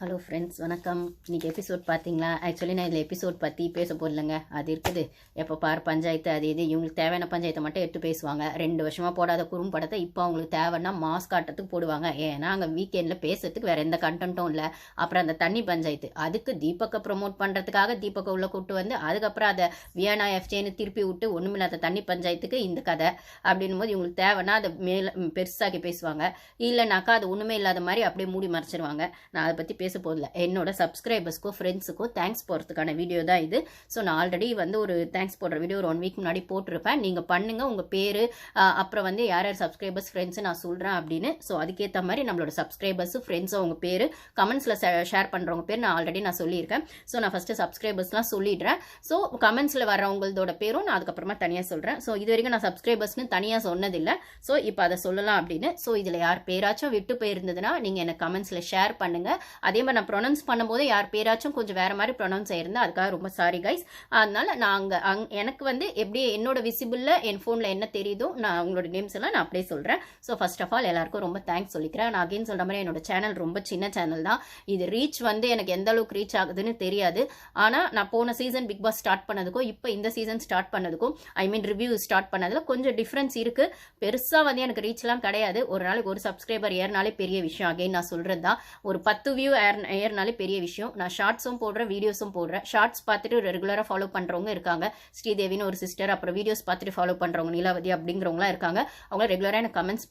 Hello friends, வணக்கம். இன்றைக்கி episode பார்த்தீங்களா? ஆக்சுவலி நான் இதில் எபிசோட் பற்றி பேச போடலைங்க. அது இருக்குது. எப்போ பார் பஞ்சாயத்து அது இது இவங்களுக்கு தேவையான பஞ்சாயத்தை மட்டும் எடுத்து பேசுவாங்க. 2 வருஷமாக போடாத குறும்படத்தை இப்போ அவங்களுக்கு தேவைன்னா மாஸ் காட்டுறதுக்கு போடுவாங்க. ஏன்னா அங்கே வீக்கெண்டில் பேசுறதுக்கு வேறு எந்த கண்டென்ட்டும் இல்லை. அப்புறம் அந்த தண்ணி பஞ்சாயத்து அதுக்கு தீபக்கை ப்ரொமோட் பண்ணுறதுக்காக தீபக்கை உள்ளே கூப்பிட்டு வந்து அதுக்கப்புறம் அதை வியானா எஃப்ஜேன்னு திருப்பி விட்டு ஒன்றுமில்லாத தண்ணி பஞ்சாயத்துக்கு இந்த கதை அப்படின்னும் போது இவங்களுக்கு தேவைன்னா அதை மேலே பெருசாக்கி பேசுவாங்க. இல்லைனாக்கா அது ஒன்றுமே இல்லாத மாதிரி அப்படியே மூடி மறைச்சிருவாங்க. நான் அதை பற்றி பேச போதில்லை. என்னோட சப்ஸ்கிரைபர்ஸ்க்கும் ஃப்ரெண்ட்ஸுக்கும் தேங்க்ஸ் போடுறதுக்கான வீடியோ தான் இது. ஸோ நான் ஆல்ரெடி வந்து ஒரு தேங்க்ஸ் போடுற வீடியோ ஒரு 1 வீக் முன்னாடி போட்டிருப்பேன். நீங்கள் பண்ணுங்கள், உங்கள் பேர் அப்புறம் வந்து யார் யார் சப்ஸ்கிரைபர்ஸ் ஃப்ரெண்ட்ஸு நான் சொல்கிறேன் அப்படின்னு. ஸோ அதுக்கேற்ற மாதிரி நம்மளோட சப்ஸ்கிரைபர்ஸு ஃப்ரெண்ட்ஸும் அவங்க பேர் கமெண்ட்ஸில் ஷேர் பண்ணுறவங்க பேர் நான் ஆல்ரெடி சொல்லியிருக்கேன். ஸோ நான் ஃபஸ்ட்டு சப்ஸ்கிரைபர்ஸ்லாம் சொல்லிடுறேன். ஸோ கமெண்ட்ஸில் வரவங்களோட பேரும் நான் அதுக்கப்புறமா தனியாக சொல்கிறேன். ஸோ இது வரைக்கும் நான் சப்ஸ்கிரைபர்ஸ்னு தனியாக சொன்னதில்லை. ஸோ இப்போ அதை சொல்லலாம் அப்படின்னு. ஸோ இதில் யார் பேராச்சும் விட்டு போயிருந்ததுன்னா நீங்கள் எனக்கு கமெண்ட்ஸில் ஷேர் பண்ணுங்கள். அதே மாதிரி நான் ப்ரொனவுன்ஸ் பண்ணும்போது யார் பேராச்சும் கொஞ்சம் வேறு மாதிரி ப்ரொனவுன்ஸ் ஆயிருந்தா அதுக்காக ரொம்ப சாரி கைஸ். அதனால நான் எனக்கு வந்து எப்படி என்னோட விசிபிளில் என் ஃபோனில் என்ன தெரியுதோ நான் அவங்களோட நேம்ஸ் எல்லாம் நான் அப்படியே சொல்கிறேன். ஸோ ஃபர்ஸ்ட் ஆஃப் ஆல் எல்லாருக்கும் ரொம்ப தேங்க்ஸ் சொல்லிக்கிறேன். நான் அகைன் சொல்கிற மாதிரி என்னோட சேனல் ரொம்ப சின்ன சேனல் தான். இது ரீச் வந்து எனக்கு எந்த அளவுக்கு ரீச் ஆகுதுன்னு தெரியாது. ஆனால் நான் போன சீசன் பிக் பாஸ் ஸ்டார்ட் பண்ணதுக்கும் இப்போ இந்த சீசன் ஸ்டார்ட் பண்ணதுக்கும் ரிவ்யூ ஸ்டார்ட் பண்ணதில் கொஞ்சம் டிஃப்ரென்ஸ் இருக்குது. பெருசாக வந்து எனக்கு ரீச்லாம் கிடையாது. ஒரு நாளைக்கு ஒரு சப்ஸ்கிரைபர் ஏறினாலே பெரிய விஷயம். அகைன் நான் சொல்கிறது தான், ஒரு 10 வியூ ஏறினாலே பெரிய விஷயம். நான் ஷார்ட்ஸும் போடுறேன், வீடியோஸும் போடுறேன். ஷார்ட்ஸ் பார்த்துட்டு ரெகுலராக ஃபாலோ பண்ணுறவங்க இருக்காங்க. ஸ்ரீதேவின்னு ஒரு சிஸ்டர், அப்புறம் வீடியோஸ் பார்த்துட்டு ஃபாலோ பண்ணுறவங்க நீலாவதி அப்படிங்கிறவங்களாம் இருக்காங்க. அவங்க ரெகுலராக எனக்கு கமெண்ட்ஸ்